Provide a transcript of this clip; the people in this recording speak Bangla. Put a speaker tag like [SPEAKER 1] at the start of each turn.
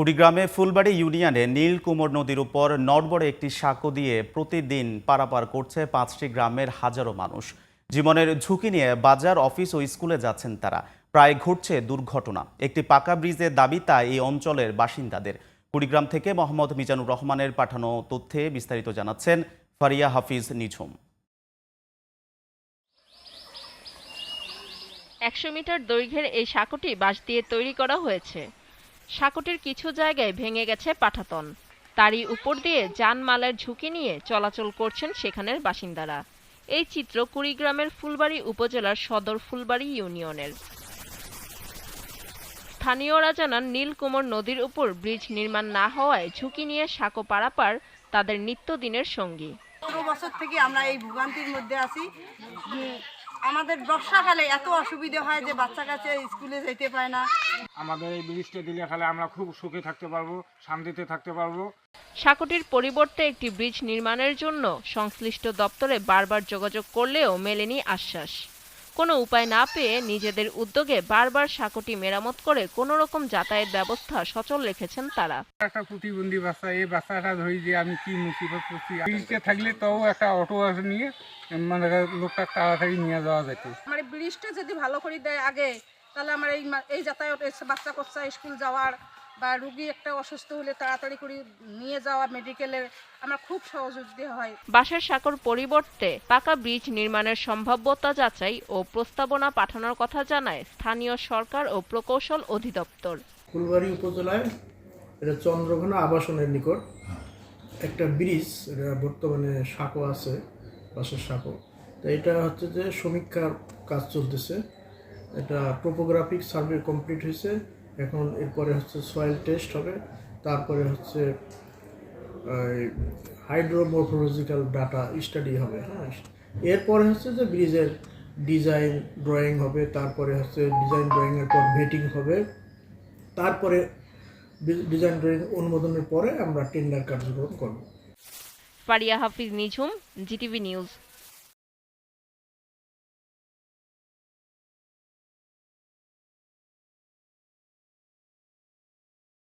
[SPEAKER 1] কুড়িগ্রামে ফুলবাড়ী ইউনিয়নে নীলকুমর নদীর উপর নড়বড়ে একটি সাঁকো দিয়ে প্রতিদিন পারাপার করছে 5টি গ্রামের হাজারো মানুষ। জীবনের ঝুঁকি নিয়ে বাজার, অফিস ও স্কুলে যাচ্ছেন তারা। প্রায় ঘটছে দুর্ঘটনা। একটি পাকা ব্রিজের দাবি তা এই অঞ্চলের বাসিন্দাদের। কুড়িগ্রাম থেকে মোহাম্মদ মিজানুর রহমানের পাঠানো তথ্যে বিস্তারিত জানাচ্ছেন ফারিয়া হাফিজ নিঝুম।
[SPEAKER 2] 100 মিটার দৈর্ঘ্যের এই সাঁকোটি বাঁশ দিয়ে তৈরি করা হয়েছে। সাঁকোটির কিছু জায়গায় ভেঙে গেছে পাটাতন। তারই উপর দিয়ে যানমালের ঝুঁকি নিয়ে চলাচল করছেন সেখানের বাসিন্দারা। এই চিত্র কুড়িগ্রামের ফুলবাড়ী উপজেলার সদর ফুলবাড়ী ইউনিয়নের। স্থানীয়রা জানান, নীলকুমর নদীর উপর ব্রিজ নির্মাণ না হওয়ায় ঝুঁকি নিয়ে সাঁকো পারাপার তাদের নিত্যদিনের সঙ্গী।
[SPEAKER 3] 15 বছর থেকে আমরা এই ভোগান্তির মধ্যে আছি। আমাদের বর্ষাকালে এত অসুবিধা হয় যে বাচ্চা কাছে স্কুলে যেতে পায় না।
[SPEAKER 4] আমাদের এই ব্রিজটা দিলে খালে আমরা খুব সুখে থাকতে পারবো, শান্তিতে থাকতে পারবো।
[SPEAKER 2] সাঁকোটির পরিবর্তে একটি ব্রিজ নির্মাণের জন্য সংশ্লিষ্ট দপ্তরে বারবার যোগাযোগ করলেও মেলেনি আশ্বাস। কোনো উপায় না পেয়ে নিজেদের উদ্যোগে বারবার সাঁকোটি মেরামত করে কোনো রকম যাতায়াত ব্যবস্থা সচল রেখেছেন তারা।
[SPEAKER 4] একটা প্রতিবন্ধী বাচ্চা, এই বাচ্চাটা ধরি যে আমি কি মুসিবত করছি। ব্রিজটা থাকলে তাও একটা অটো নিয়ে মানে লোকটা তাড়াতাড়ি নিয়ে যাওয়া যেত।
[SPEAKER 3] আমার এই ব্রিজটা যদি ভালো করে দেয় আগে, তাহলে আমার এই যাতায়াত বাচ্চা কাচ্চা স্কুল যাওয়ার বা রুগী একটা অসুস্থ হলে তাড়াতাড়ি করে নিয়ে যাওয়া মেডিকেলে আমার খুব সহযোগিতা হয়।
[SPEAKER 2] বাঁশের সাঁকোর পরিবর্তে পাকা ব্রিজ নির্মাণের সম্ভাব্যতা যাচাই ও প্রস্তাবনা পাঠানোর কথা জানায় স্থানীয় সরকার ও প্রকৌশল অধিদপ্তর।
[SPEAKER 5] ফুলবাড়ী উপজেলায় এটা চন্দ্রঘোনা আবাসনের নিকট একটা ব্রিজ, এটা বর্তমানে সাঁকো আছে, বাঁশের সাঁকো। তো এটা হচ্ছে যে সমীক্ষার কাজ চলতেছে। এটা টোপোগ্রাফিক সার্ভে কমপ্লিট হয়েছে। এখন এরপরে হচ্ছে সয়েল টেস্ট হবে, তারপরে হচ্ছে হাইড্রোমোরফোলজিক্যাল ডাটা স্টাডি হবে। হ্যাঁ, এরপরে হচ্ছে যে ব্রিজের ডিজাইন ড্রয়িং হবে, তারপরে হচ্ছে ডিজাইন ড্রয়িংয়ের পর ভেটিং হবে, তারপরে ডিজাইন ড্রয়িং অনুমোদনের পরে আমরা টেন্ডার কার্যক্রম করব।
[SPEAKER 2] ফারিয়া হাফিজ নিঝুম, জিটিভি নিউজ।